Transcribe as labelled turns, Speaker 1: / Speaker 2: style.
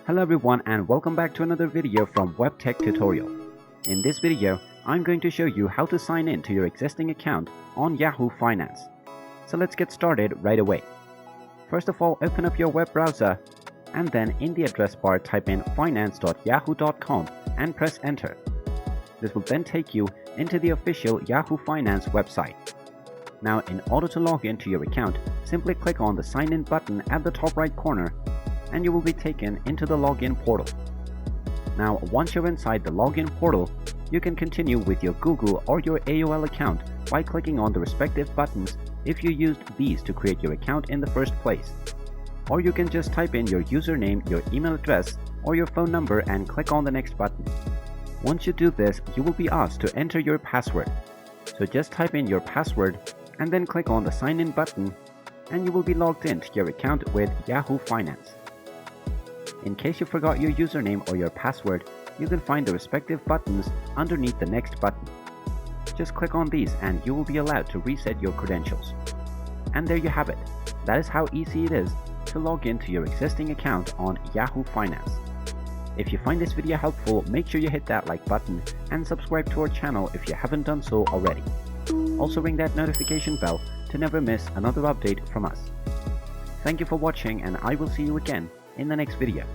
Speaker 1: Hello everyone and welcome back to another video from Webtech Tutorial. In this video, I'm going to show you how to sign in to your existing account on Yahoo Finance. So let's get started right away. First of all, open up your web browser and then in the address bar type in finance.yahoo.com and press enter. This will then take you into the official Yahoo Finance website. Now in order to log into your account, simply click on the sign in button at the top right corner and you will be taken into the login portal. Now once you're inside the login portal, you can continue with your Google or your AOL account by clicking on the respective buttons if you used these to create your account in the first place. Or you can just type in your username, your email address, or your phone number and click on the next button. Once you do this, you will be asked to enter your password. So just type in your password and then click on the sign in button and you will be logged into your account with Yahoo Finance. In case you forgot your username or your password, you can find the respective buttons underneath the next button. Just click on these and you will be allowed to reset your credentials. And there you have it. That is how easy it is to log into your existing account on Yahoo Finance. If you find this video helpful, make sure you hit that like button and subscribe to our channel if you haven't done so already. Also ring that notification bell to never miss another update from us. Thank you for watching and I will see you again in the next video.